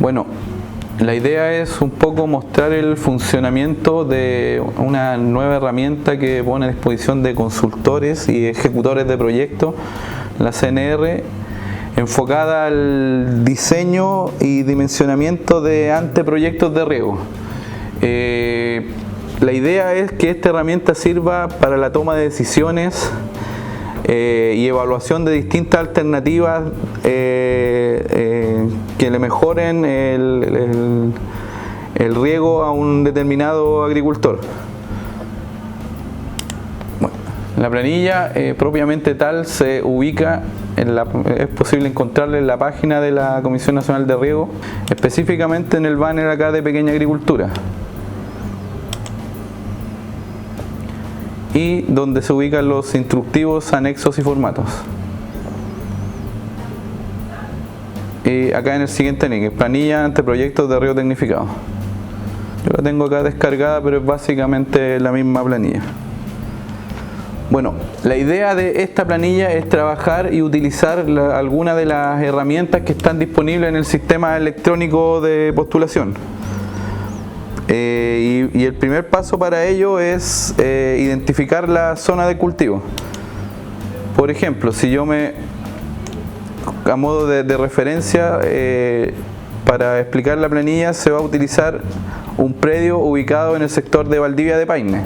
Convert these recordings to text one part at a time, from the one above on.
Bueno, la idea es un poco mostrar el funcionamiento de una nueva herramienta que pone a disposición de consultores y ejecutores de proyectos, la CNR, enfocada al diseño y dimensionamiento de anteproyectos de riego. La idea es que esta herramienta sirva para la toma de decisiones y evaluación de distintas alternativas que le mejoren el riego a un determinado agricultor. Bueno, la planilla propiamente tal se ubica es posible encontrarla en la página de la Comisión Nacional de Riego, específicamente en el banner acá de Pequeña Agricultura, y donde se ubican los instructivos, anexos y formatos. Y acá en el siguiente link, planilla anteproyectos de riego tecnificado. Yo la tengo acá descargada, pero es básicamente la misma planilla. Bueno, la idea de esta planilla es trabajar y utilizar algunas de las herramientas que están disponibles en el sistema electrónico de postulación. Y el primer paso para ello es identificar la zona de cultivo. Por ejemplo, si yo a modo de referencia, para explicar la planilla se va a utilizar un predio ubicado en el sector de Valdivia de Paine,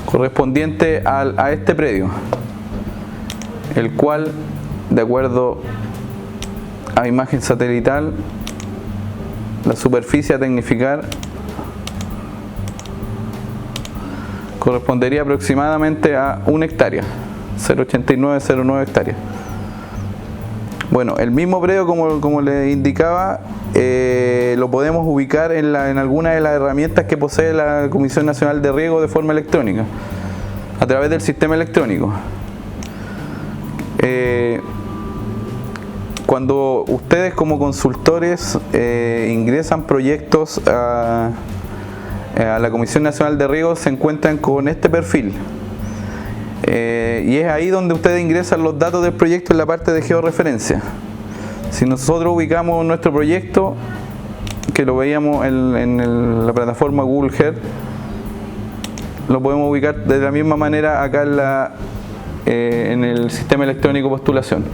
correspondiente a este predio, el cual, de acuerdo a imagen satelital, la superficie a tecnificar correspondería aproximadamente a 1 hectárea, 0,8909 hectáreas. Bueno, el mismo predio, como les indicaba, lo podemos ubicar en alguna de las herramientas que posee la Comisión Nacional de Riego de forma electrónica, a través del sistema electrónico. Cuando ustedes como consultores ingresan proyectos a la Comisión Nacional de Riego, se encuentran con este perfil. Y es ahí donde ustedes ingresan los datos del proyecto en la parte de georreferencia. Si nosotros ubicamos nuestro proyecto, que lo veíamos en la plataforma Google Earth, lo podemos ubicar de la misma manera acá en el sistema electrónico postulación.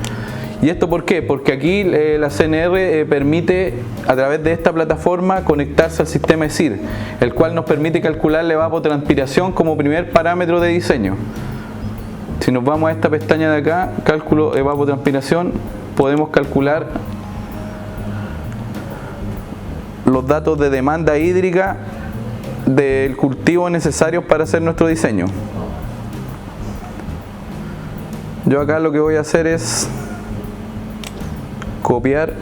¿Y esto por qué? Porque aquí la CNR permite, a través de esta plataforma, conectarse al sistema ESIR, el cual nos permite calcular la evapotranspiración como primer parámetro de diseño. Si nos vamos a esta pestaña de acá, cálculo evapotranspiración, podemos calcular los datos de demanda hídrica del cultivo necesarios para hacer nuestro diseño. Yo acá lo que voy a hacer es copiar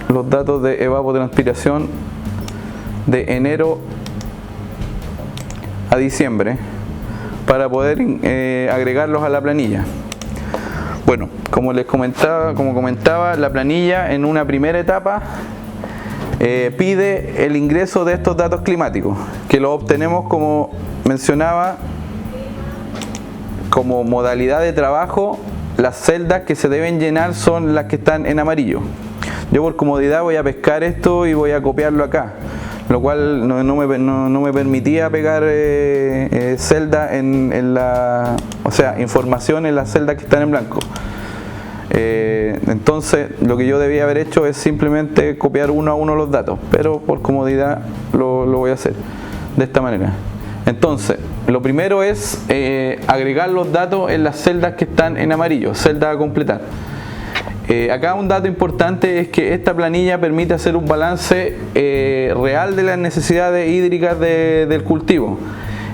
los datos de evapotranspiración de enero a diciembre para poder agregarlos a la planilla. Bueno, como comentaba, la planilla en una primera etapa pide el ingreso de estos datos climáticos, que los obtenemos, como mencionaba, como modalidad de trabajo. Las celdas que se deben llenar son las que están en amarillo. Yo, por comodidad, voy a pescar esto y voy a copiarlo acá, lo cual no me permitía pegar celda información en las celdas que están en blanco. Entonces lo que yo debía haber hecho es simplemente copiar uno a uno los datos, pero por comodidad lo voy a hacer de esta manera. Entonces, lo primero es agregar los datos en las celdas que están en amarillo, celdas a completar. Acá un dato importante es que esta planilla permite hacer un balance real de las necesidades hídricas del cultivo,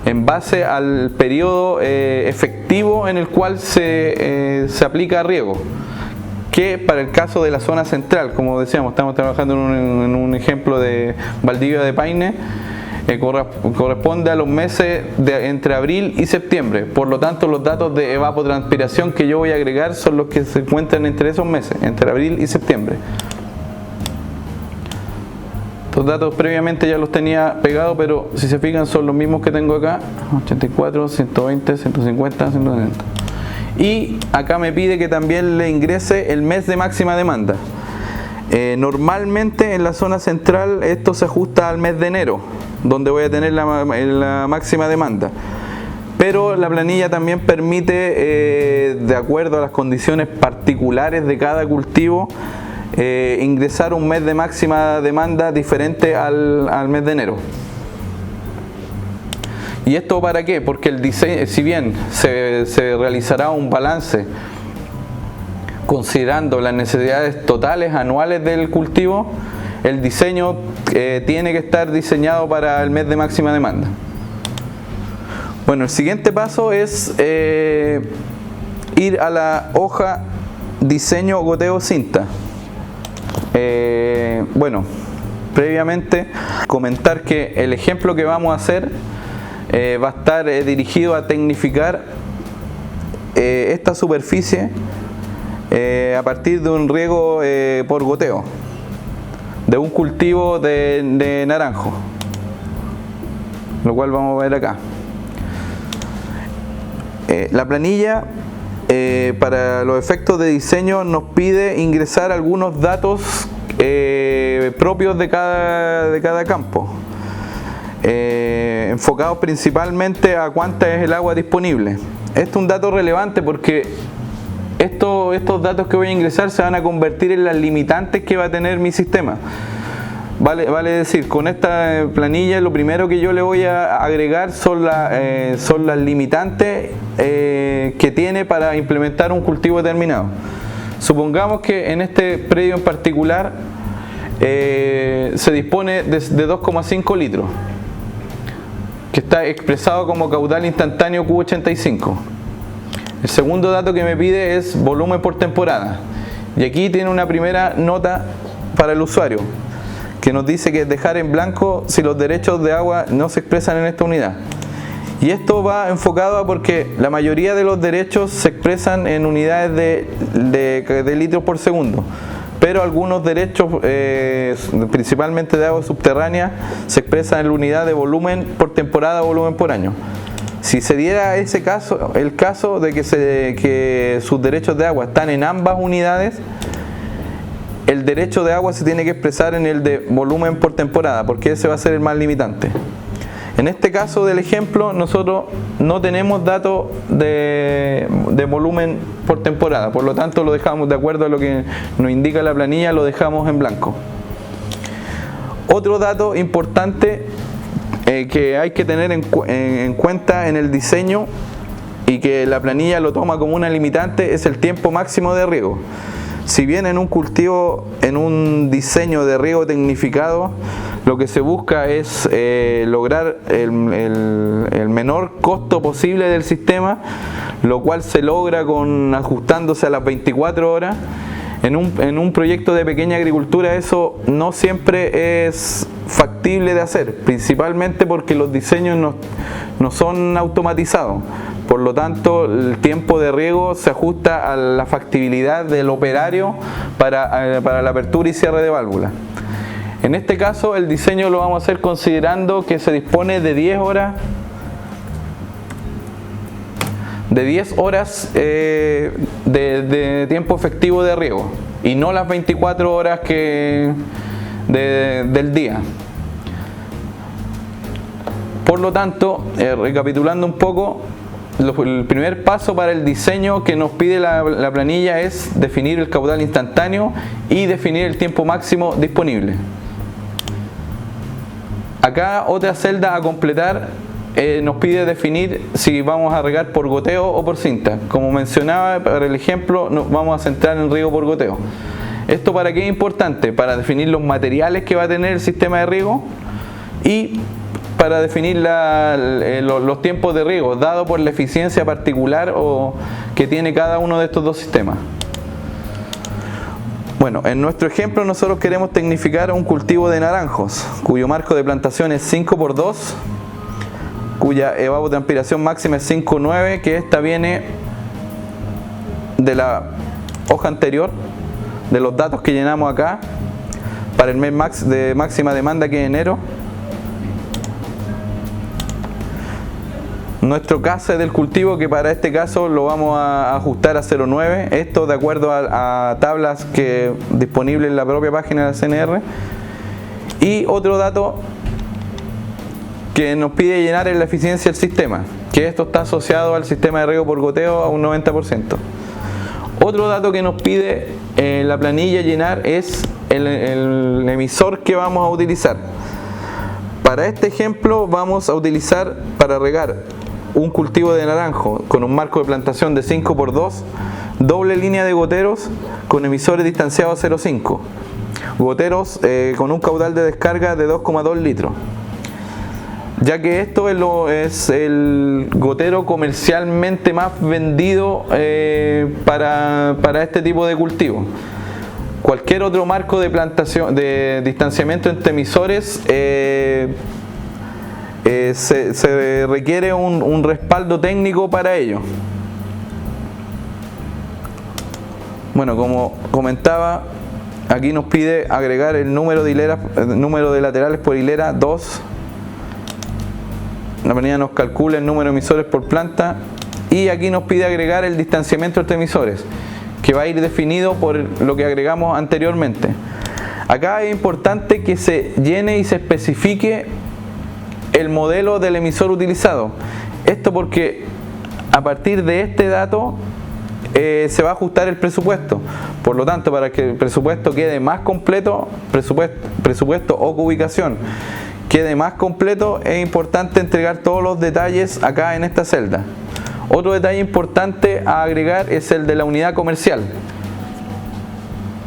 en base al periodo efectivo en el cual se aplica riego, que para el caso de la zona central, como decíamos, estamos trabajando en un ejemplo de Valdivia de Paine, corresponde a los meses entre abril y septiembre. Por lo tanto, los datos de evapotranspiración que yo voy a agregar son los que se encuentran entre esos meses, entre abril y septiembre. Estos datos previamente ya los tenía pegados, pero si se fijan son los mismos que tengo acá: 84, 120, 150, 170. Y acá me pide que también le ingrese el mes de máxima demanda. Normalmente en la zona central esto se ajusta al mes de enero, donde voy a tener la máxima demanda. Pero la planilla también permite, de acuerdo a las condiciones particulares de cada cultivo, ingresar un mes de máxima demanda diferente al mes de enero. ¿Y esto para qué? Porque el diseño, si bien se realizará un balance considerando las necesidades totales anuales del cultivo, el diseño tiene que estar diseñado para el mes de máxima demanda. Bueno, el siguiente paso es ir a la hoja diseño goteo cinta. Bueno, previamente comentar que el ejemplo que vamos a hacer va a estar dirigido a tecnificar esta superficie a partir de un riego por goteo de un cultivo de naranjo, lo cual vamos a ver acá. La planilla para los efectos de diseño nos pide ingresar algunos datos propios de cada campo, enfocados principalmente a cuánta es el agua disponible. Esto es un dato relevante porque estos datos que voy a ingresar se van a convertir en las limitantes que va a tener mi sistema. Vale decir, con esta planilla lo primero que yo le voy a agregar son las limitantes que tiene para implementar un cultivo determinado. Supongamos que en este predio en particular se dispone de 2,5 litros, que está expresado como caudal instantáneo Q85. El segundo dato que me pide es volumen por temporada, y aquí tiene una primera nota para el usuario que nos dice que es dejar en blanco si los derechos de agua no se expresan en esta unidad. Y esto va enfocado a porque la mayoría de los derechos se expresan en unidades de litros por segundo, pero algunos derechos, principalmente de agua subterránea, se expresan en la unidad de volumen por temporada o volumen por año. Si se diera ese caso, el caso de que sus derechos de agua están en ambas unidades, el derecho de agua se tiene que expresar en el de volumen por temporada, porque ese va a ser el más limitante. En este caso del ejemplo, nosotros no tenemos datos de volumen por temporada, por lo tanto lo dejamos de acuerdo a lo que nos indica la planilla, lo dejamos en blanco. Otro dato importante que hay que tener en cuenta en el diseño y que la planilla lo toma como una limitante es el tiempo máximo de riego. Si bien en un cultivo, en un diseño de riego tecnificado, lo que se busca es lograr el menor costo posible del sistema, lo cual se logra ajustándose a las 24 horas, en un proyecto de pequeña agricultura eso no siempre es factible de hacer, principalmente porque los diseños no son automatizados. Por lo tanto, el tiempo de riego se ajusta a la factibilidad del operario para la apertura y cierre de válvulas. En este caso, el diseño lo vamos a hacer considerando que se dispone de 10 horas de tiempo efectivo de riego y no las 24 horas del día. Por lo tanto, recapitulando un poco, el primer paso para el diseño que nos pide la planilla es definir el caudal instantáneo y definir el tiempo máximo disponible. Acá otra celda a completar nos pide definir si vamos a regar por goteo o por cinta. Como mencionaba para el ejemplo, nos vamos a centrar en riego por goteo. ¿Esto para qué es importante? Para definir los materiales que va a tener el sistema de riego y para definir los tiempos de riego, dado por la eficiencia particular que tiene cada uno de estos dos sistemas. Bueno, en nuestro ejemplo nosotros queremos tecnificar un cultivo de naranjos, cuyo marco de plantación es 5×2, cuya evapotranspiración máxima es 5,9, que esta viene de la hoja anterior, de los datos que llenamos acá, para el mes de máxima demanda que es enero. nuestro case del cultivo, que para este caso lo vamos a ajustar a 0,9, esto de acuerdo a tablas que disponibles en la propia página de la CNR. Y otro dato que nos pide llenar es la eficiencia del sistema, que esto está asociado al sistema de riego por goteo a un 90%. Otro dato que nos pide la planilla llenar es el emisor que vamos a utilizar. Para este ejemplo vamos a utilizar, para regar un cultivo de naranjo con un marco de plantación de 5×2, doble línea de goteros con emisores distanciados a 0,5. Goteros con un caudal de descarga de 2,2 litros. Ya que esto es el gotero comercialmente más vendido para este tipo de cultivo. Cualquier otro marco de plantación, de distanciamiento entre emisores, se requiere un respaldo técnico para ello. Bueno, como comentaba, aquí nos pide agregar el número de laterales por hilera 2. La planilla nos calcula el número de emisores por planta, y aquí nos pide agregar el distanciamiento entre emisores, que va a ir definido por lo que agregamos anteriormente. Acá es importante que se llene y se especifique el modelo del emisor utilizado. Esto porque a partir de este dato se va a ajustar el presupuesto. Por lo tanto, para que el presupuesto quede más completo, presupuesto o ubicación quede más completo, es importante entregar todos los detalles acá en esta celda. Otro detalle importante a agregar es el de la unidad comercial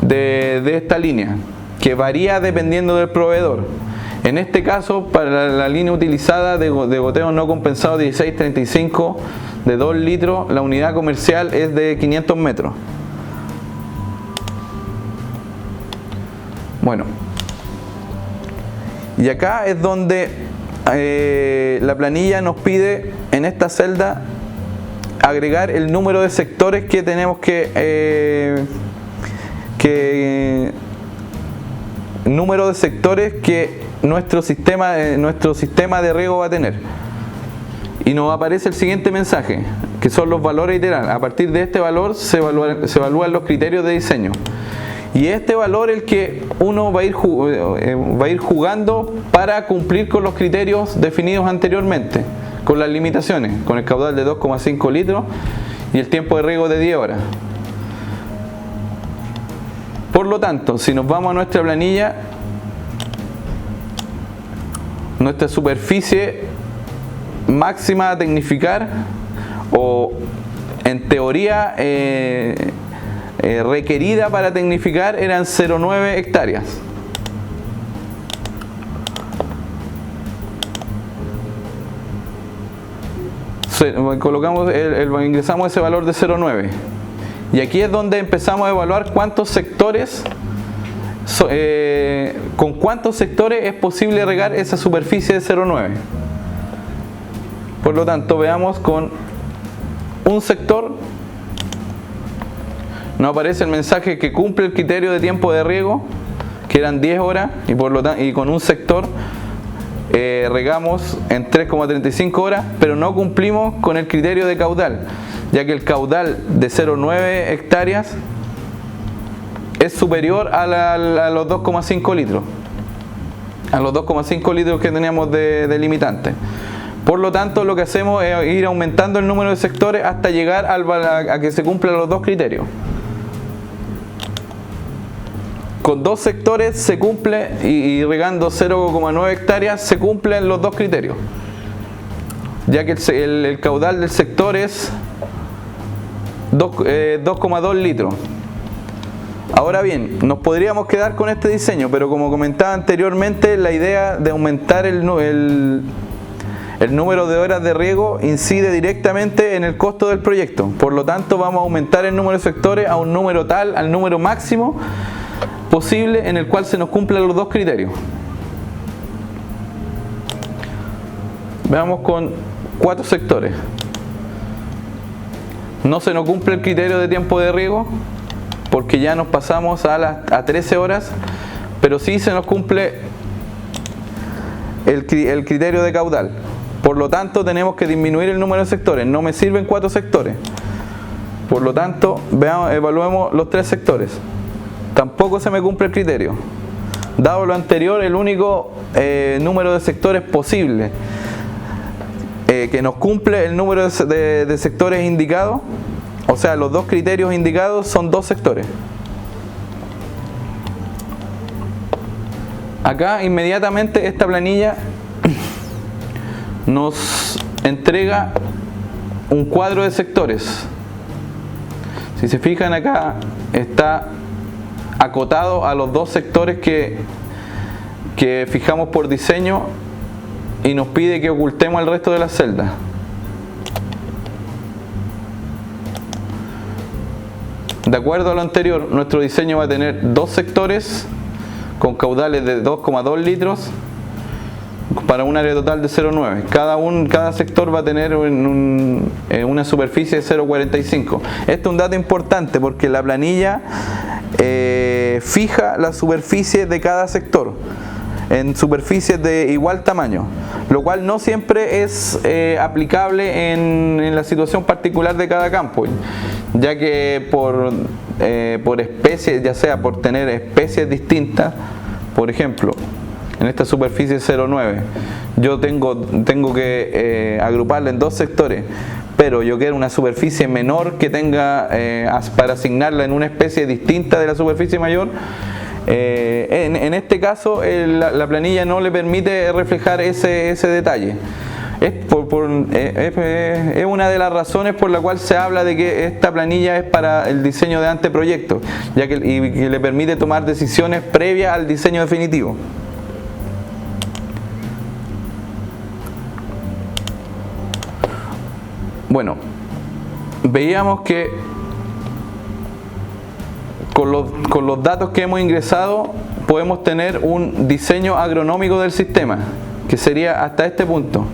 de esta línea, que varía dependiendo del proveedor. En este caso, para la línea utilizada de goteo no compensado 1635 de 2 litros, la unidad comercial es de 500 metros. Bueno, y acá es donde la planilla nos pide en esta celda agregar el número de sectores que tenemos número de sectores que nuestro sistema de riego va a tener. Y nos aparece el siguiente mensaje, que son los valores iterales. A partir de este valor se evalúan los criterios de diseño. Y este valor es el que uno va a ir jugando para cumplir con los criterios definidos anteriormente, con las limitaciones, con el caudal de 2,5 litros y el tiempo de riego de 10 horas. Por lo tanto, si nos vamos a nuestra planilla, nuestra superficie máxima a tecnificar, o en teoría requerida para tecnificar, eran 0,9 hectáreas. Ingresamos ese valor de 0,9, y aquí es donde empezamos a evaluar cuántos sectores, con cuántos sectores es posible regar esa superficie de 0,9. Por lo tanto, veamos con un sector. Nos aparece el mensaje que cumple el criterio de tiempo de riego, que eran 10 horas, y con un sector regamos en 3,35 horas, pero no cumplimos con el criterio de caudal, ya que el caudal de 0,9 hectáreas es superior a los 2,5 litros, a los 2,5 litros que teníamos de limitante. Por lo tanto, lo que hacemos es ir aumentando el número de sectores hasta llegar a que se cumplan los dos criterios. Con dos sectores se cumple, y regando 0,9 hectáreas se cumplen los dos criterios, ya que el caudal del sector es 2,2 litros. Ahora bien, nos podríamos quedar con este diseño, pero como comentaba anteriormente, la idea de aumentar el número de horas de riego incide directamente en el costo del proyecto. Por lo tanto, vamos a aumentar el número de sectores a un número tal, al número máximo posible, en el cual se nos cumplan los dos criterios. Veamos con 4 sectores. No se nos cumple el criterio de tiempo de riego, porque ya nos pasamos a 13 horas, pero sí se nos cumple el criterio de caudal. Por lo tanto, tenemos que disminuir el número de sectores. No me sirven 4 sectores. Por lo tanto, evaluemos los 3 sectores. Tampoco se me cumple el criterio. Dado lo anterior, el único número de sectores posible que nos cumple el número de sectores indicados, o sea, los 2 criterios indicados son 2 sectores. Acá inmediatamente esta planilla nos entrega un cuadro de sectores. Si se fijan acá, está acotado a los 2 sectores que fijamos por diseño y nos pide que ocultemos el resto de las celdas. De acuerdo a lo anterior, nuestro diseño va a tener 2 sectores con caudales de 2,2 litros para un área total de 0,9. Cada sector va a tener una superficie de 0,45. Este es un dato importante porque la planilla fija la superficie de cada sector en superficies de igual tamaño, lo cual no siempre es aplicable en la situación particular de cada campo, ya que por especies, ya sea por tener especies distintas, por ejemplo, en esta superficie 0,9 yo tengo que agruparla en 2 sectores, pero yo quiero una superficie menor que tenga para asignarla en una especie distinta de la superficie mayor. En este caso la planilla no le permite reflejar ese detalle. Es una de las razones por la cual se habla de que esta planilla es para el diseño de anteproyecto, ya que le permite tomar decisiones previas al diseño definitivo. Bueno, veíamos que con los datos que hemos ingresado podemos tener un diseño agronómico del sistema, que sería hasta este punto.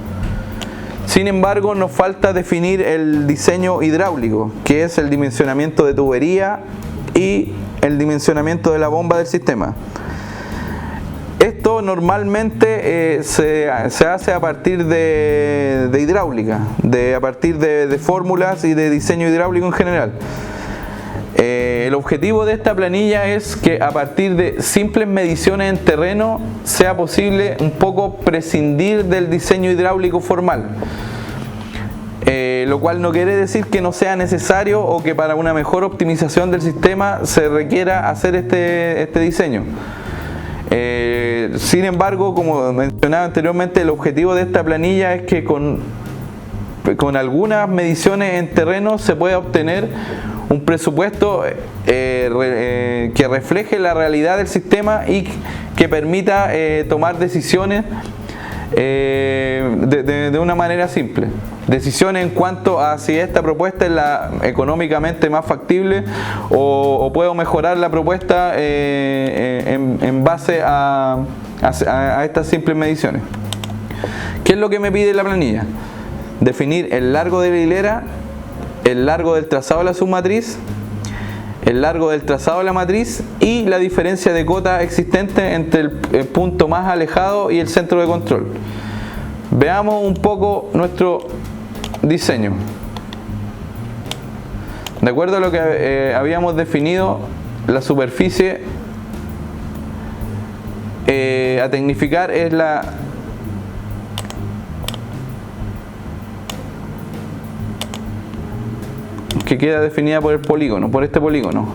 Sin embargo, nos falta definir el diseño hidráulico, que es el dimensionamiento de tubería y el dimensionamiento de la bomba del sistema. Esto normalmente se hace a partir de hidráulica, a partir de fórmulas y de diseño hidráulico en general. El objetivo de esta planilla es que a partir de simples mediciones en terreno sea posible un poco prescindir del diseño hidráulico formal, lo cual no quiere decir que no sea necesario o que para una mejor optimización del sistema se requiera hacer este diseño. Sin embargo, como mencionaba anteriormente, el objetivo de esta planilla es que con algunas mediciones en terreno se pueda obtener un presupuesto que refleje la realidad del sistema y que permita tomar decisiones de una manera simple. Decisiones en cuanto a si esta propuesta es la económicamente más factible o puedo mejorar la propuesta en base a estas simples mediciones. ¿Qué es lo que me pide la planilla? Definir el largo de la hilera, el largo del trazado de la submatriz, el largo del trazado de la matriz y la diferencia de cota existente entre el punto más alejado y el centro de control. Veamos un poco nuestro diseño. De acuerdo a lo que habíamos definido, la superficie a tecnificar es la que queda definida por el polígono, por este polígono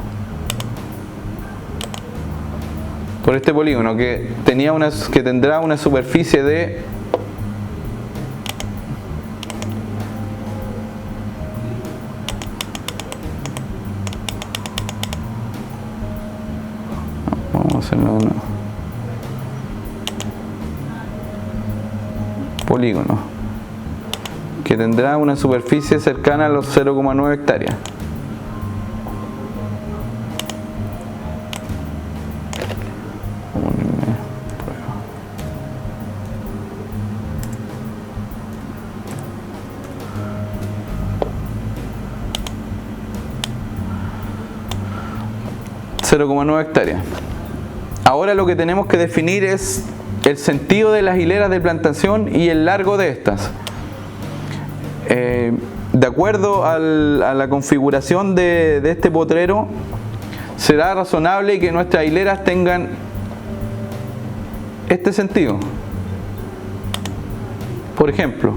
que tendrá una superficie de vamos a hacerlo de nuevo. Polígono que tendrá una superficie cercana a los 0,9 hectáreas. .9 hectáreas. Ahora lo que tenemos que definir es el sentido de las hileras de plantación y el largo de estas. De acuerdo a la configuración de este potrero, será razonable que nuestras hileras tengan este sentido, por ejemplo,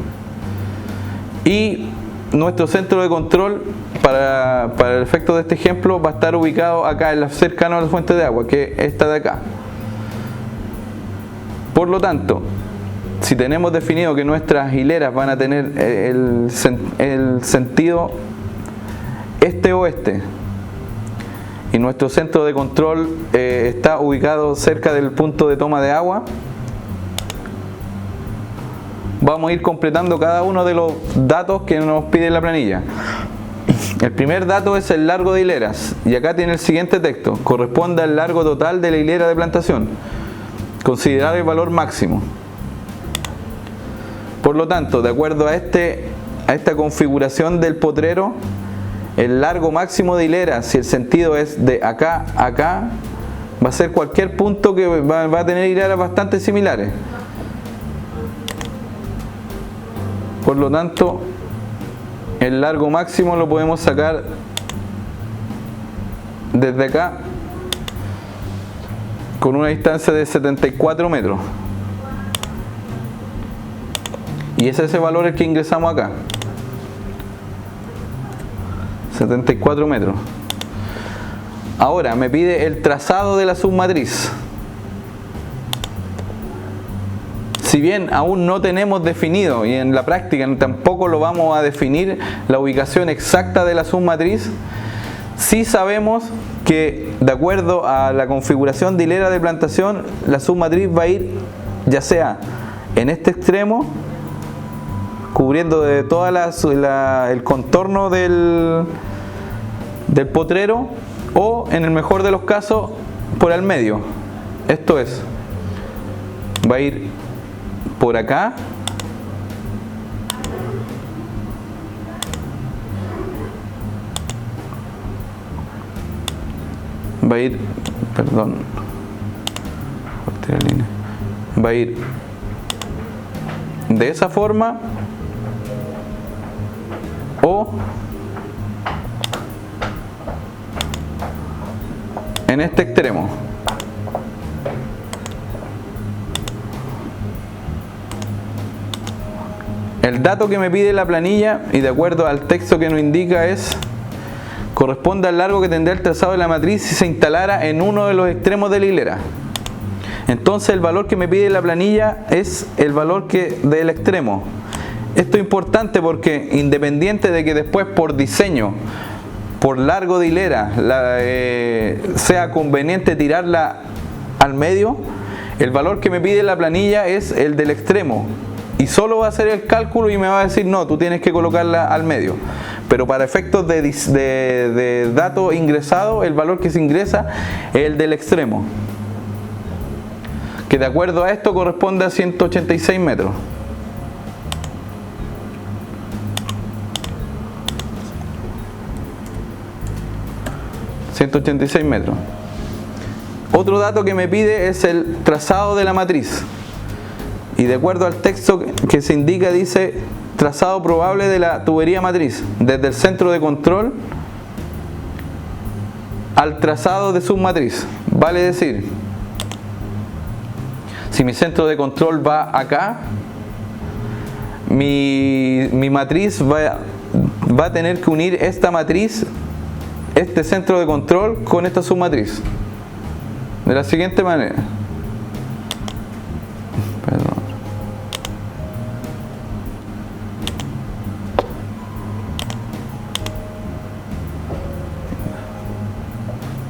y nuestro centro de control para el efecto de este ejemplo va a estar ubicado acá cercano a la fuente de agua, que es esta de acá. Por lo tanto, si tenemos definido que nuestras hileras van a tener el sentido este-oeste y nuestro centro de control está ubicado cerca del punto de toma de agua, vamos a ir completando cada uno de los datos que nos pide la planilla. El primer dato es el largo de hileras, y acá tiene el siguiente texto: corresponde al largo total de la hilera de plantación, considerar el valor máximo. Por lo tanto, de acuerdo a esta configuración del potrero, el largo máximo de hileras, si el sentido es de acá a acá, va a ser cualquier punto que va a tener hileras bastante similares. Por lo tanto, el largo máximo lo podemos sacar desde acá con una distancia de 74 metros. Y ese es ese valor el que ingresamos acá. 74 metros. Ahora me pide el trazado de la submatriz. Si bien aún no tenemos definido, y en la práctica tampoco lo vamos a definir, la ubicación exacta de la submatriz, sí sabemos que de acuerdo a la configuración de hilera de plantación, la submatriz va a ir ya sea en este extremo, cubriendo de toda el contorno del potrero, o en el mejor de los casos por el medio. Esto es, va a ir por acá va a ir, perdón, va a ir de esa forma o en este extremo. El dato que me pide la planilla, y de acuerdo al texto que nos indica, es: corresponde al largo que tendrá el trazado de la matriz si se instalara en uno de los extremos de la hilera. Entonces el valor que me pide la planilla es el valor del extremo. Esto es importante porque independiente de que después por diseño, por largo de hilera, sea conveniente tirarla al medio, el valor que me pide la planilla es el del extremo. Y solo va a hacer el cálculo y me va a decir: no, tú tienes que colocarla al medio. Pero para efectos de dato ingresado, el valor que se ingresa es el del extremo, que de acuerdo a esto corresponde a 186 metros. Otro dato que me pide es el trazado de la matriz. Y de acuerdo al texto que se indica, dice: trazado probable de la tubería matriz, desde el centro de control al trazado de submatriz. Vale decir, si mi centro de control va acá, mi matriz va a tener que unir esta matriz, este centro de control, con esta submatriz, de la siguiente manera. Perdón.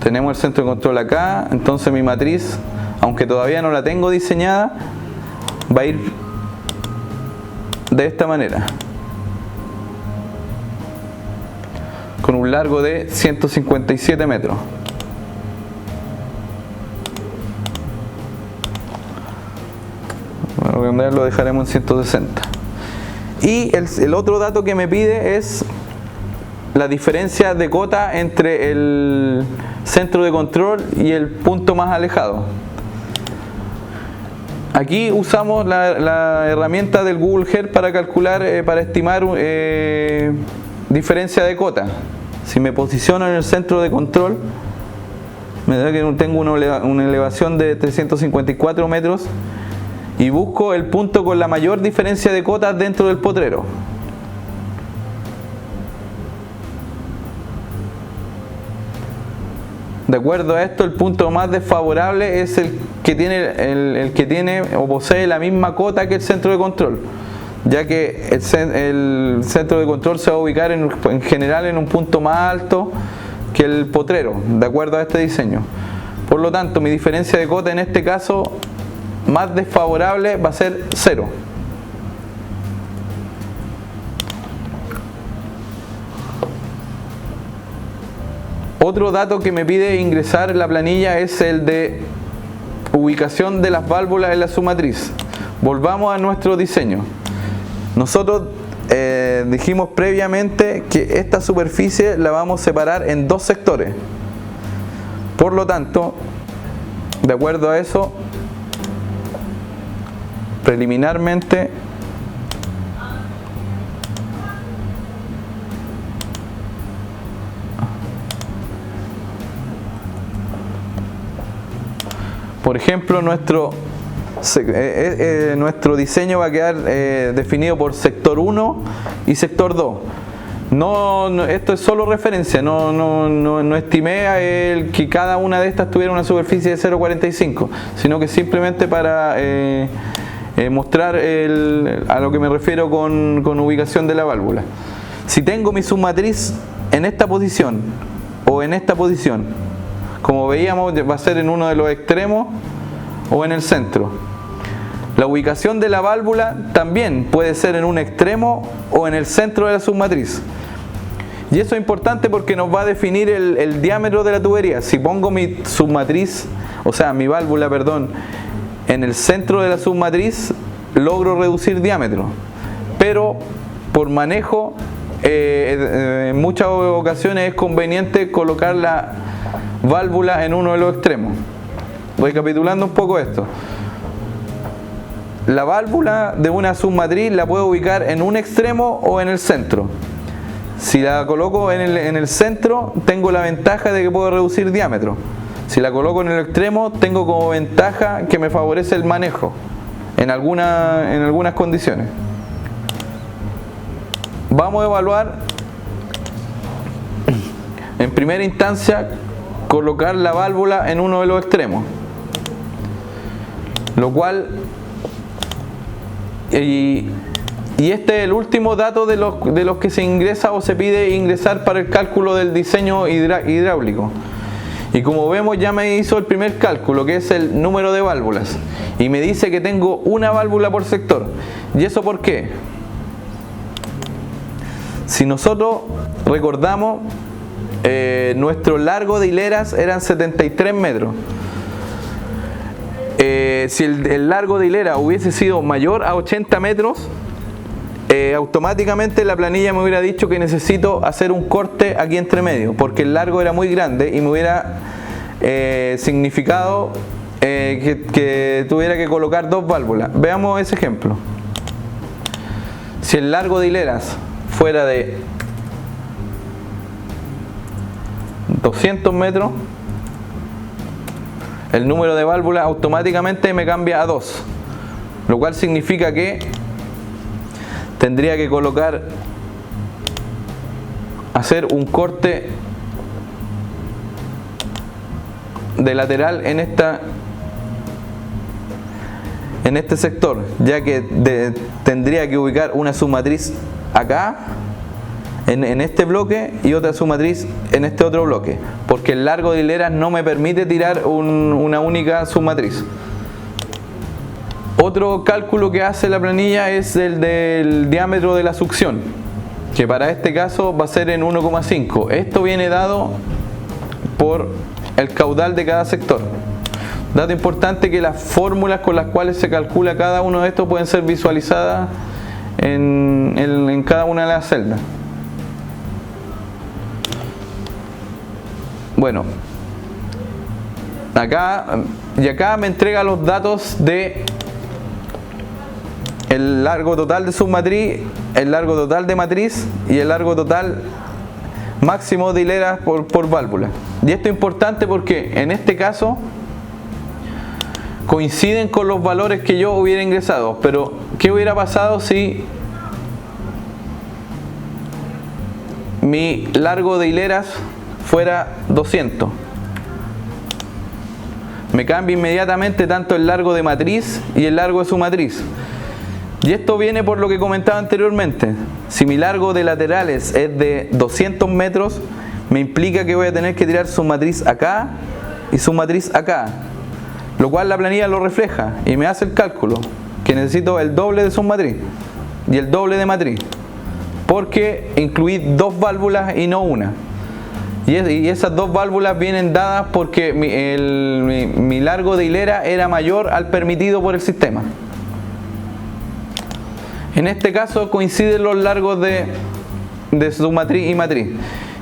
Tenemos el centro de control acá, entonces mi matriz, aunque todavía no la tengo diseñada, va a ir de esta manera, con un largo de 157 metros. Para lo dejaremos en 160. Y el otro dato que me pide es la diferencia de cota entre el centro de control y el punto más alejado. Aquí usamos la herramienta del Google Earth para calcular, para estimar diferencia de cota. Si me posiciono en el centro de control, me da que tengo una elevación de 354 metros y busco el punto con la mayor diferencia de cotas dentro del potrero. De acuerdo a esto, el punto más desfavorable es el que tiene o posee la misma cota que el centro de control, ya que el centro de control se va a ubicar en general en un punto más alto que el potrero, de acuerdo a este diseño. Por lo tanto, mi diferencia de cota en este caso más desfavorable va a ser 0. Otro dato que me pide ingresar en la planilla es el de ubicación de las válvulas en la submatriz. Volvamos a nuestro diseño. Nosotros dijimos previamente que esta superficie la vamos a separar en 2 sectores. Por lo tanto, de acuerdo a eso, preliminarmente por ejemplo, nuestro diseño va a quedar definido por sector 1 y sector 2. Esto es solo referencia, no estimé que cada una de estas tuviera una superficie de 0,45, sino que simplemente para mostrar a lo que me refiero con ubicación de la válvula. Si tengo mi submatriz en esta posición o en esta posición, como veíamos, va a ser en uno de los extremos o en el centro. La ubicación de la válvula también puede ser en un extremo o en el centro de la submatriz. Y eso es importante porque nos va a definir el diámetro de la tubería. Si pongo mi submatriz, mi válvula, en el centro de la submatriz, logro reducir diámetro. Pero por manejo, en muchas ocasiones es conveniente colocar la válvula en uno de los extremos. Recapitulando un poco esto, la válvula de una submatriz la puedo ubicar en un extremo o en el centro. Si la coloco en el centro, tengo la ventaja de que puedo reducir diámetro. Si la coloco en el extremo, tengo como ventaja que me favorece el manejo en algunas condiciones. Vamos a evaluar en primera instancia colocar la válvula en uno de los extremos, lo cual y este es el último dato de los que se ingresa o se pide ingresar para el cálculo del diseño hidráulico. Y como vemos, ya me hizo el primer cálculo, que es el número de válvulas, y me dice que tengo una válvula por sector. ¿Y eso por qué? Si nosotros recordamos, nuestro largo de hileras eran 73 metros. Si el largo de hilera hubiese sido mayor a 80 metros, automáticamente la planilla me hubiera dicho que necesito hacer un corte aquí entre medio, porque el largo era muy grande y me hubiera significado que tuviera que colocar 2 válvulas. Veamos ese ejemplo. Si el largo de hileras fuera de 200 metros, el número de válvulas automáticamente me cambia a 2, lo cual significa que tendría que hacer un corte de lateral en este sector, ya que tendría que ubicar una submatriz acá en este bloque y otra submatriz en este otro bloque, porque el largo de hileras no me permite tirar una única submatriz. Otro cálculo que hace la planilla es el del diámetro de la succión, que para este caso va a ser en 1,5. Esto viene dado por el caudal de cada sector. Dato importante, que las fórmulas con las cuales se calcula cada uno de estos pueden ser visualizadas en cada una de las celdas. Bueno, acá me entrega los datos de el largo total de submatriz, el largo total de matriz y el largo total máximo de hileras por válvula. Y esto es importante porque en este caso coinciden con los valores que yo hubiera ingresado. Pero ¿qué hubiera pasado si mi largo de hileras fuera 200? Me cambia inmediatamente tanto el largo de matriz y el largo de submatriz. Y esto viene por lo que comentaba anteriormente. Si mi largo de laterales es de 200 metros, me implica que voy a tener que tirar submatriz acá y submatriz acá, lo cual la planilla lo refleja y me hace el cálculo que necesito el doble de submatriz y el doble de matriz, porque incluí dos válvulas y no una. Y esas dos válvulas vienen dadas porque mi largo de hilera era mayor al permitido por el sistema. En este caso coinciden los largos de submatriz y matriz.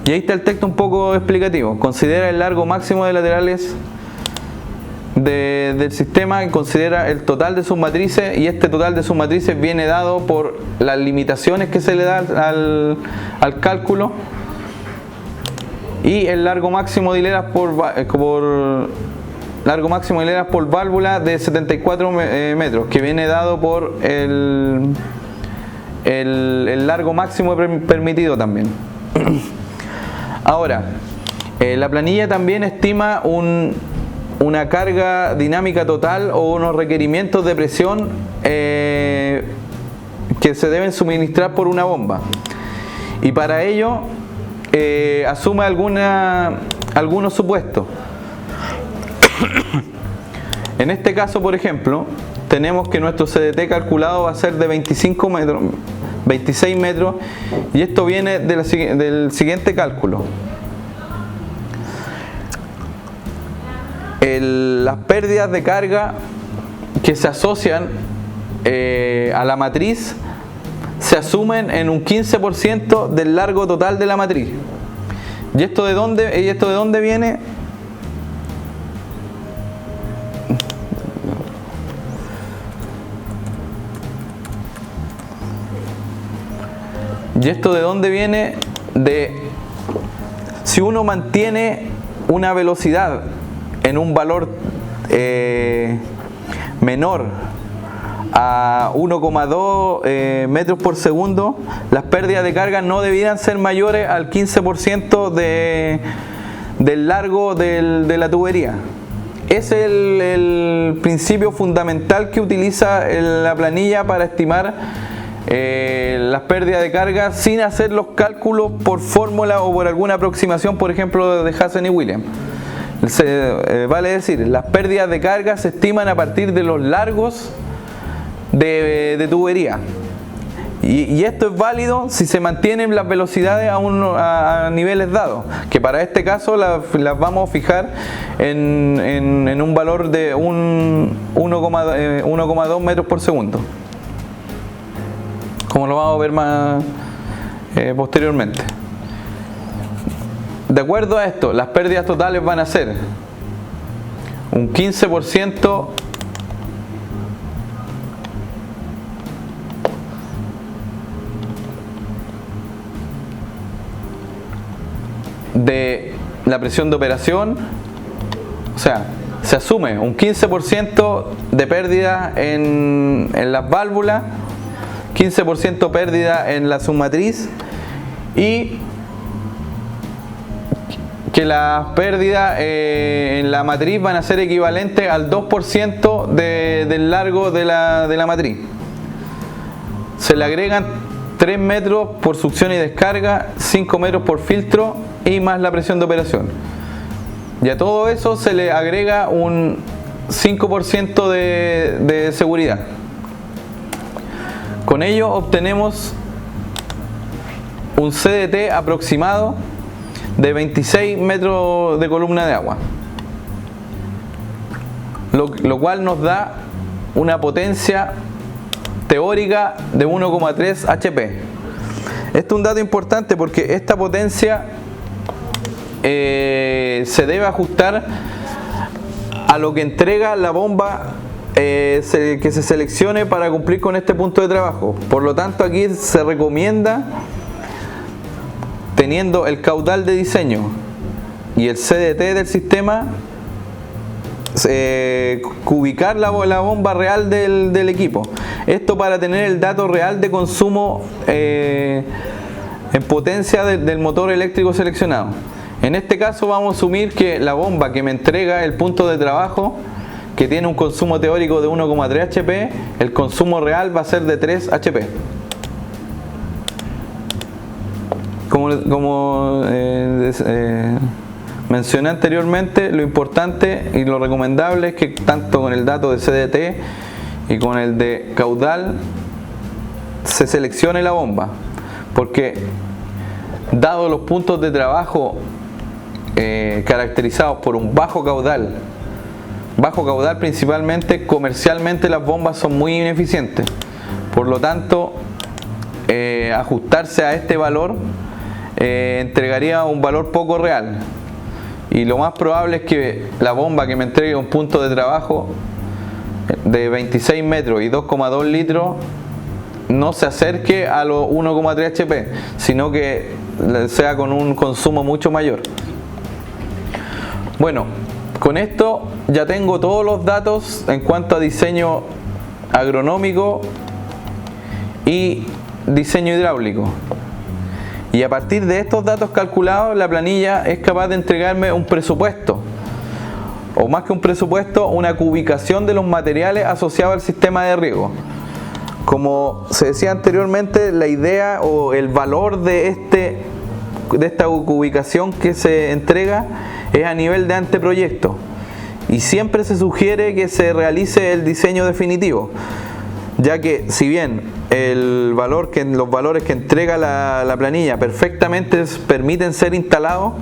Y ahí está el texto un poco explicativo. Considera el largo máximo de laterales del sistema, considera el total de submatrices, y este total de submatrices viene dado por las limitaciones que se le da al cálculo, y el largo máximo de hileras por válvula de 74 metros, que viene dado por el largo máximo permitido también. Ahora, la planilla también estima una carga dinámica total o unos requerimientos de presión que se deben suministrar por una bomba, y para ello asume algunos supuestos. En este caso, por ejemplo, tenemos que nuestro CDT calculado va a ser de 26 metros, y esto viene del siguiente cálculo. Las pérdidas de carga que se asocian a la matriz se asumen en un 15% del largo total de la matriz. ¿Y esto de dónde viene? ¿Y esto de dónde viene? Si uno mantiene una velocidad en un valor menor a 1,2 metros por segundo, las pérdidas de carga no debieran ser mayores al 15% del largo de la tubería. Es el principio fundamental que utiliza la planilla para estimar las pérdidas de carga sin hacer los cálculos por fórmula o por alguna aproximación, por ejemplo, de Hazen y Williams. Vale decir, las pérdidas de carga se estiman a partir de los largos de tubería, y esto es válido si se mantienen las velocidades a niveles dados, que para este caso las vamos a fijar en un valor de 1,2 metros por segundo, como lo vamos a ver más posteriormente. De acuerdo a esto, las pérdidas totales van a ser un 15% de la presión de operación, o sea, se asume un 15% de pérdida en las válvulas, 15% pérdida en la submatriz, y que las pérdidas en la matriz van a ser equivalentes al 2% del largo de la matriz. Se le agregan 3 metros por succión y descarga, 5 metros por filtro y más la presión de operación. Y a todo eso se le agrega un 5% de seguridad. Con ello obtenemos un CDT aproximado de 26 metros de columna de agua, lo cual nos da una potencia teórica de 1,3 HP. Esto es un dato importante porque esta potencia se debe ajustar a lo que entrega la bomba que se seleccione para cumplir con este punto de trabajo. Por lo tanto, aquí se recomienda, teniendo el caudal de diseño y el CDT del sistema, ubicar la bomba real del equipo. Esto para tener el dato real de consumo en potencia del motor eléctrico seleccionado. En este caso vamos a asumir que la bomba que me entrega el punto de trabajo, que tiene un consumo teórico de 1,3 HP, el consumo real va a ser de 3 HP. Como mencioné anteriormente, lo importante y lo recomendable es que tanto con el dato de CDT y con el de caudal se seleccione la bomba, porque dado los puntos de trabajo caracterizados por un bajo caudal principalmente, comercialmente las bombas son muy ineficientes. Por lo tanto, ajustarse a este valor entregaría un valor poco real, y lo más probable es que la bomba que me entregue un punto de trabajo de 26 metros y 2,2 litros no se acerque a los 1,3 HP, sino que sea con un consumo mucho mayor. Bueno, con esto ya tengo todos los datos en cuanto a diseño agronómico y diseño hidráulico. Y a partir de estos datos calculados, la planilla es capaz de entregarme un presupuesto, o más que un presupuesto, una ubicación de los materiales asociados al sistema de riego. Como se decía anteriormente, la idea o el valor de esta ubicación que se entrega es a nivel de anteproyecto, y siempre se sugiere que se realice el diseño definitivo, ya que si bien los valores que entrega la planilla perfectamente permiten ser instalados,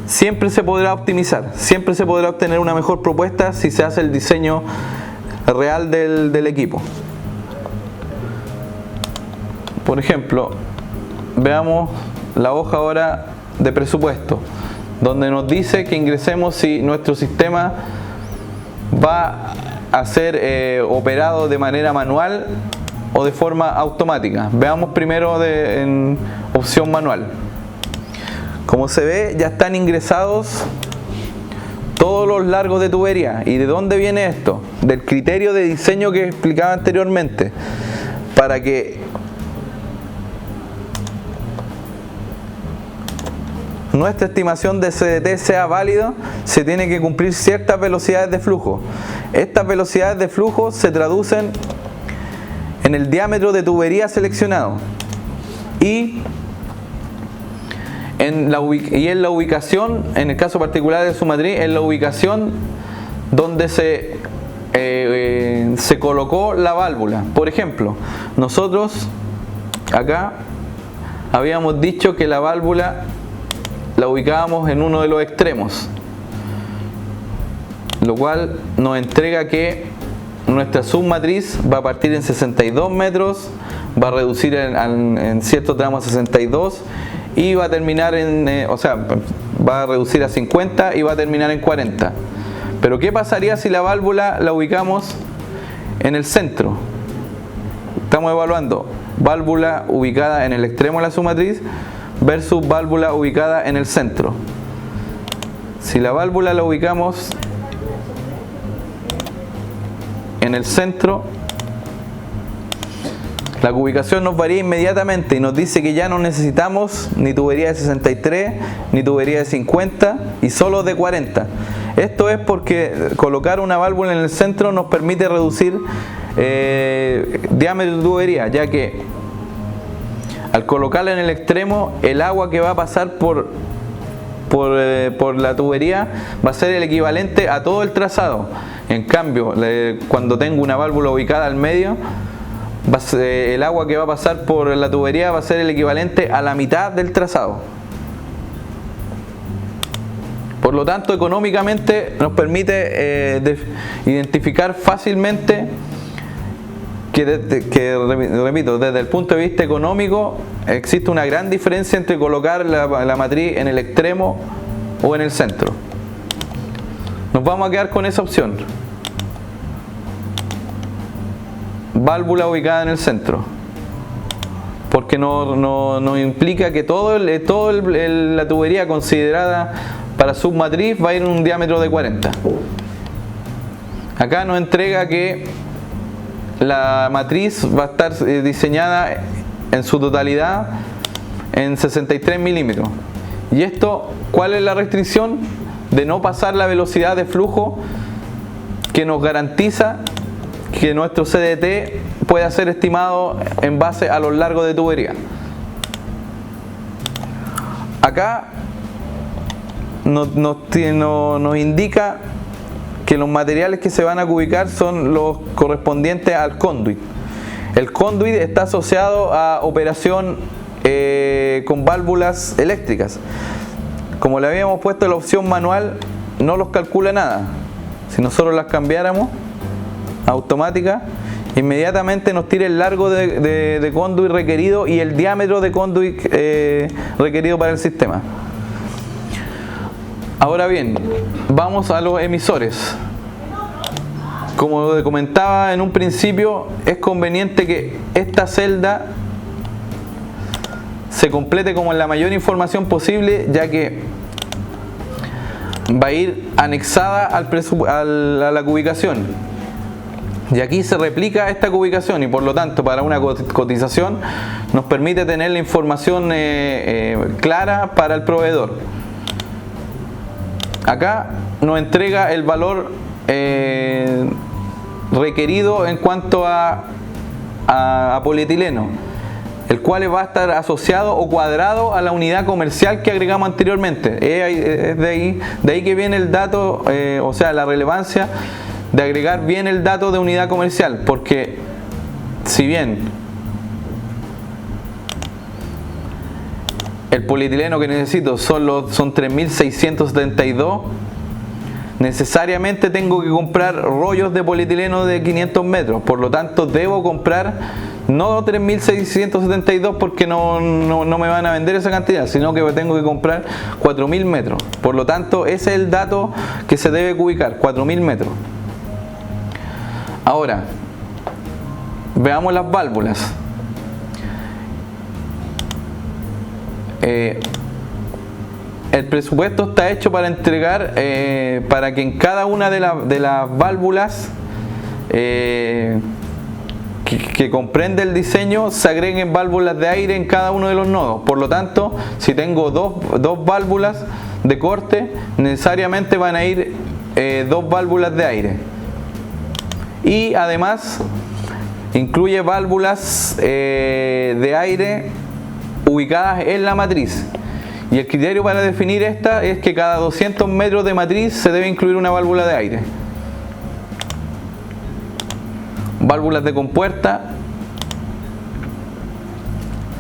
siempre se podrá optimizar, siempre se podrá obtener una mejor propuesta si se hace el diseño real del equipo. Por ejemplo, veamos la hoja ahora de presupuesto, donde nos dice que ingresemos si nuestro sistema va a ser operado de manera manual o de forma automática. Veamos primero en opción manual. Como se ve, ya están ingresados todos los largos de tubería. ¿Y de dónde viene esto? Del criterio de diseño que explicaba anteriormente. Para que nuestra estimación de CDT sea válido, se tiene que cumplir ciertas velocidades de flujo. Estas velocidades de flujo se traducen en el diámetro de tubería seleccionado y en la ubicación, en el caso particular de su matriz, en la ubicación donde se colocó la válvula. Por ejemplo, nosotros acá habíamos dicho que la válvula la ubicábamos en uno de los extremos, lo cual nos entrega que nuestra submatriz va a partir en 62 metros, va a reducir en cierto tramo a 62 y va a terminar va a reducir a 50 y va a terminar en 40. Pero ¿qué pasaría si la válvula la ubicamos en el centro? Estamos evaluando válvula ubicada en el extremo de la submatriz versus válvula ubicada en el centro. Si la válvula la ubicamos en el centro, la ubicación nos varía inmediatamente y nos dice que ya no necesitamos ni tubería de 63 ni tubería de 50 y solo de 40. Esto es porque colocar una válvula en el centro nos permite reducir diámetro de tubería, ya que al colocarla en el extremo, el agua que va a pasar por la tubería va a ser el equivalente a todo el trazado. En cambio, cuando tengo una válvula ubicada al medio, el agua que va a pasar por la tubería va a ser el equivalente a la mitad del trazado. Por lo tanto, económicamente nos permite identificar fácilmente repito, desde el punto de vista económico existe una gran diferencia entre colocar la matriz en el extremo o en el centro. Nos vamos a quedar con esa opción. válvula ubicada en el centro, porque no implica que la tubería considerada para submatriz va a ir en un diámetro de 40. Acá nos entrega que la matriz va a estar diseñada en su totalidad en 63 milímetros. Y esto, ¿cuál es la restricción? De no pasar la velocidad de flujo que nos garantiza que nuestro CDT pueda ser estimado en base a los largos de tubería. Acá nos indica que los materiales que se van a cubicar son los correspondientes al conduit. El conduit está asociado a operación con válvulas eléctricas. Como le habíamos puesto la opción manual, no los calcula nada. Si nosotros las cambiáramos automática, inmediatamente nos tira el largo de conduit requerido y el diámetro de conduit requerido para el sistema. Ahora bien, vamos a los emisores. Como comentaba en un principio, es conveniente que esta celda se complete con la mayor información posible, ya que va a ir anexada a la cubicación. Y aquí se replica esta cubicación y por lo tanto para una cotización nos permite tener la información clara para el proveedor. Acá nos entrega el valor requerido en cuanto a polietileno, el cual va a estar asociado o cuadrado a la unidad comercial que agregamos anteriormente. Es de ahí que viene el dato, o sea, la relevancia de agregar bien el dato de unidad comercial, porque si bien el polietileno que necesito son 3672, necesariamente tengo que comprar rollos de polietileno de 500 metros, por lo tanto debo comprar no 3672 porque no me van a vender esa cantidad, sino que tengo que comprar 4000 metros. Por lo tanto, ese es el dato que se debe ubicar, 4000 metros. Ahora, veamos las válvulas. El presupuesto está hecho para entregar, para que en cada una de las válvulas que comprende el diseño se agreguen válvulas de aire en cada uno de los nodos. Por lo tanto, si tengo dos válvulas de corte, necesariamente van a ir dos válvulas de aire. Y además incluye válvulas de aire ubicadas en la matriz. Y el criterio para definir esta es que cada 200 metros de matriz se debe incluir una válvula de aire. Válvulas de compuerta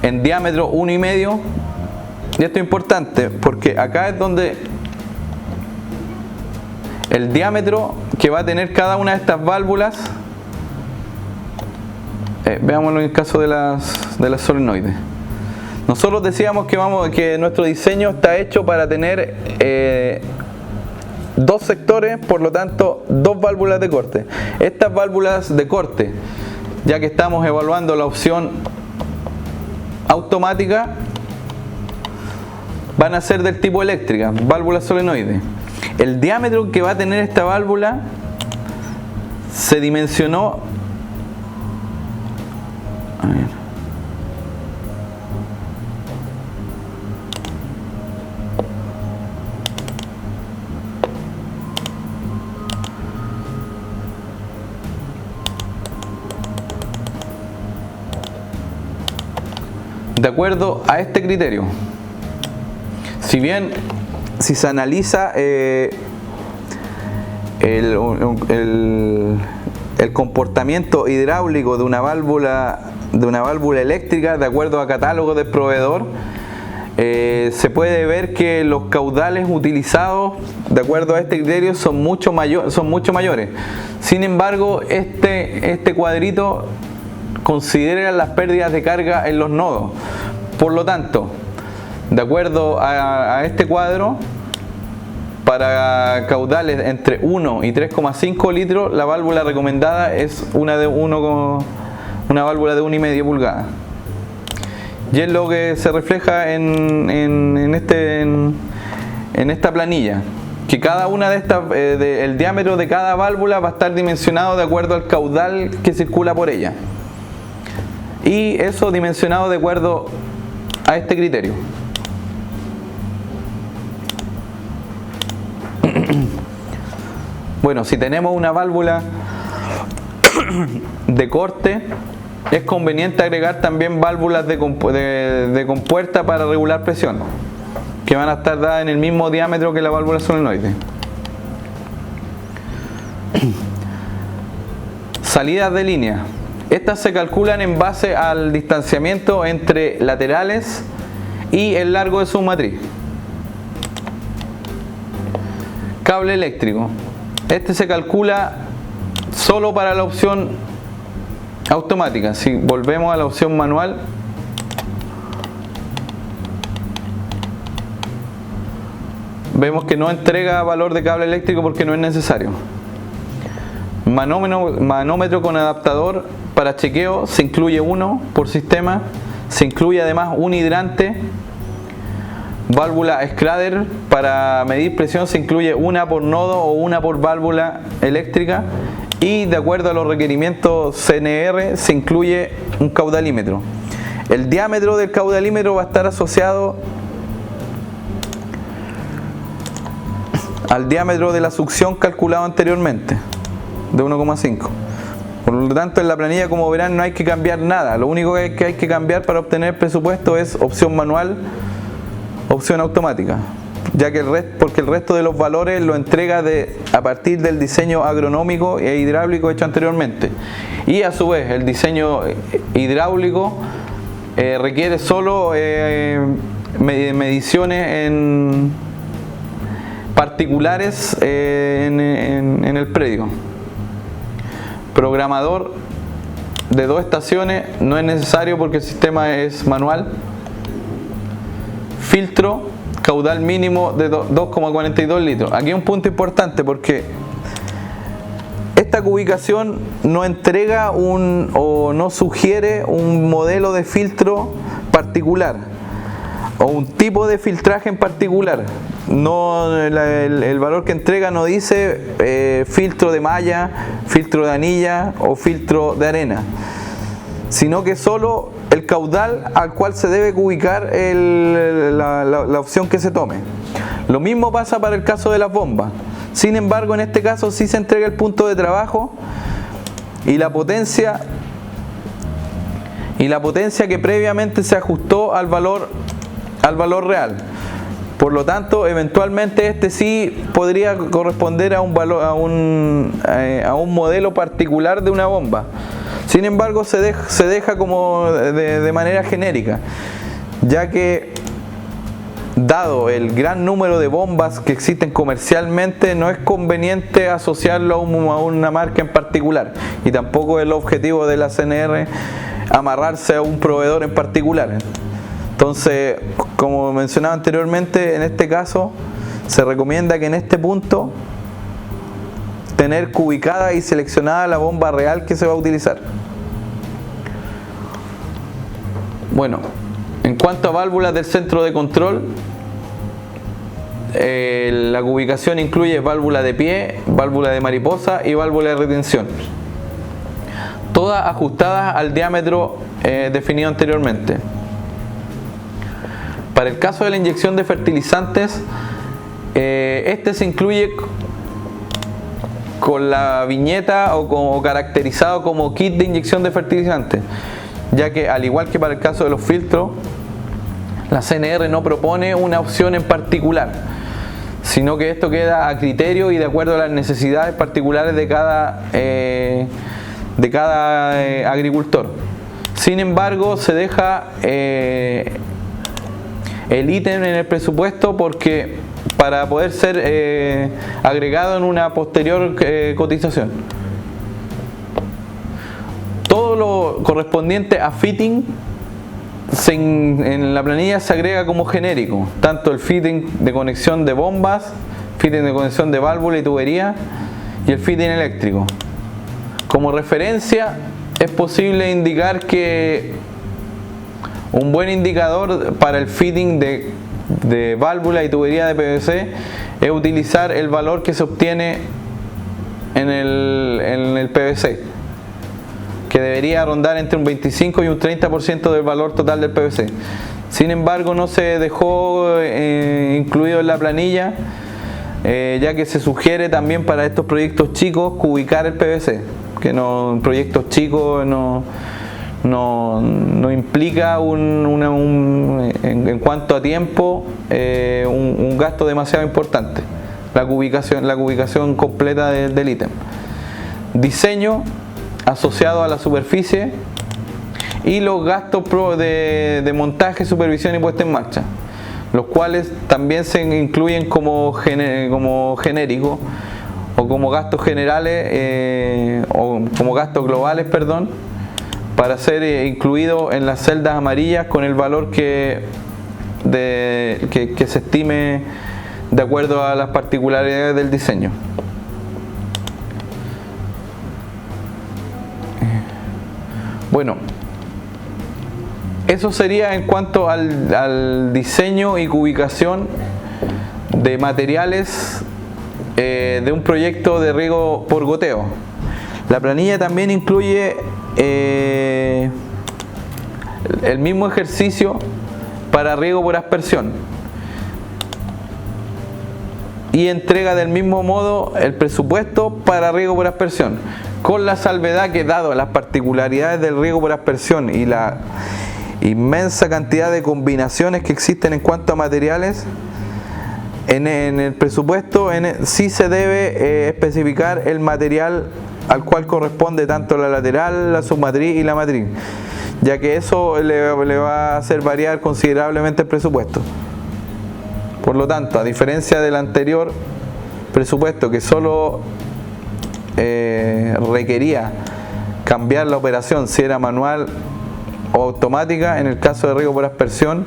en diámetro 1,5. Y esto es importante porque acá es donde el diámetro que va a tener cada una de estas válvulas, veámoslo en el caso de las solenoides. Nosotros decíamos que nuestro diseño está hecho para tener dos sectores, por lo tanto dos válvulas de corte. Estas válvulas de corte, ya que estamos evaluando la opción automática, van a ser del tipo eléctrica, válvulas solenoides. El diámetro que va a tener esta válvula se dimensionó, a ver, de acuerdo a este criterio. Si se analiza el comportamiento hidráulico de una válvula eléctrica, de acuerdo a catálogo del proveedor, se puede ver que los caudales utilizados, de acuerdo a este criterio, son mucho mayores. Sin embargo, este cuadrito considera las pérdidas de carga en los nodos. Por lo tanto, de acuerdo a este cuadro, para caudales entre 1 y 3,5 litros, la válvula recomendada es una de 1 una válvula de 1,5 pulgadas. Y es lo que se refleja en esta planilla, que cada una de estas, el diámetro de cada válvula va a estar dimensionado de acuerdo al caudal que circula por ella, y eso dimensionado de acuerdo a este criterio. Bueno, si tenemos una válvula de corte, es conveniente agregar también válvulas de compuerta para regular presión, que van a estar dadas en el mismo diámetro que la válvula solenoide. Salidas de línea. Estas se calculan en base al distanciamiento entre laterales y el largo de su matriz. Cable eléctrico. Este se calcula solo para la opción automática. Si volvemos a la opción manual, vemos que no entrega valor de cable eléctrico porque no es necesario. Manómetro con adaptador para chequeo, se incluye uno por sistema. Se incluye además un hidrante. Válvula Schrader para medir presión, se incluye una por nodo o una por válvula eléctrica, y de acuerdo a los requerimientos CNR se incluye un caudalímetro. El diámetro del caudalímetro va a estar asociado al diámetro de la succión calculado anteriormente, de 1,5. Por lo tanto, en la planilla, como verán, no hay que cambiar nada. Lo único que hay que cambiar para obtener presupuesto es opción manual, opción automática, ya que porque el resto de los valores lo entrega a partir del diseño agronómico e hidráulico hecho anteriormente. Y a su vez el diseño hidráulico requiere solo mediciones en particulares en el predio. Programador de 2 estaciones no es necesario porque el sistema es manual. Filtro, caudal mínimo de 2,42 litros. Aquí hay un punto importante porque esta cubicación no entrega o no sugiere un modelo de filtro particular o un tipo de filtraje en particular. No, el valor que entrega no dice filtro de malla, filtro de anilla o filtro de arena, sino que solo el caudal al cual se debe ubicar la opción que se tome. Lo mismo pasa para el caso de las bombas. Sin embargo, en este caso sí se entrega el punto de trabajo y la potencia que previamente se ajustó al valor real. Por lo tanto, eventualmente este sí podría corresponder a un modelo particular de una bomba. Sin embargo, se deja como de manera genérica, ya que dado el gran número de bombas que existen comercialmente, no es conveniente asociarlo a una marca en particular, y tampoco es el objetivo de la CNR amarrarse a un proveedor en particular. Entonces, como mencionaba anteriormente, en este caso se recomienda que en este punto tener ubicada y seleccionada la bomba real que se va a utilizar. Bueno, en cuanto a válvulas del centro de control, la ubicación incluye válvula de pie, válvula de mariposa y válvula de retención, todas ajustadas al diámetro definido anteriormente. Para el caso de la inyección de fertilizantes, este se incluye con la viñeta o caracterizado como kit de inyección de fertilizantes, ya que al igual que para el caso de los filtros, la CNR no propone una opción en particular, sino que esto queda a criterio y de acuerdo a las necesidades particulares de cada agricultor. Sin embargo, se deja el ítem en el presupuesto porque para poder ser agregado en una posterior cotización. Todo lo correspondiente a fitting en la planilla se agrega como genérico, tanto el fitting de conexión de bombas, fitting de conexión de válvula y tubería y el fitting eléctrico. Como referencia, es posible indicar que un buen indicador para el fitting de válvula y tubería de PVC es utilizar el valor que se obtiene en el PVC, que debería rondar entre un 25 y un 30% del valor total del PVC. Sin embargo, no se dejó incluido en la planilla, ya que se sugiere también para estos proyectos chicos cubicar el PVC, que no, proyectos chicos no implica en cuanto a tiempo un gasto demasiado importante, la cubicación completa del ítem. Diseño asociado a la superficie y los gastos de montaje, supervisión y puesta en marcha, los cuales también se incluyen como genéricos o como gastos generales o como gastos globales, perdón, para ser incluido en las celdas amarillas con el valor que se estime de acuerdo a las particularidades del diseño. Bueno, eso sería en cuanto al diseño y ubicación de materiales de un proyecto de riego por goteo. La planilla también incluye el mismo ejercicio para riego por aspersión y entrega del mismo modo el presupuesto para riego por aspersión, con la salvedad que, dado las particularidades del riego por aspersión y la inmensa cantidad de combinaciones que existen en cuanto a materiales, en el presupuesto sí se debe especificar el material al cual corresponde tanto la lateral, la submatriz y la matriz, ya que eso le va a hacer variar considerablemente el presupuesto. Por lo tanto, a diferencia del anterior presupuesto que solo requería cambiar la operación si era manual o automática, en el caso de riego por aspersión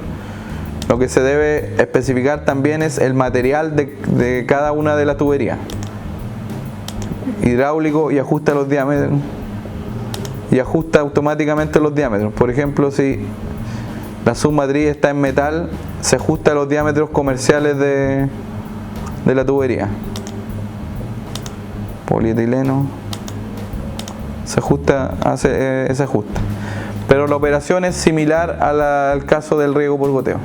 lo que se debe especificar también es el material de cada una de las tuberías, hidráulico, y ajusta los diámetros y ajusta automáticamente los diámetros. Por ejemplo, si la submatriz está en metal, se ajusta a los diámetros comerciales de la tubería. Polietileno, se ajusta, hace ese ajuste. Pero la operación es similar al caso del riego por goteo.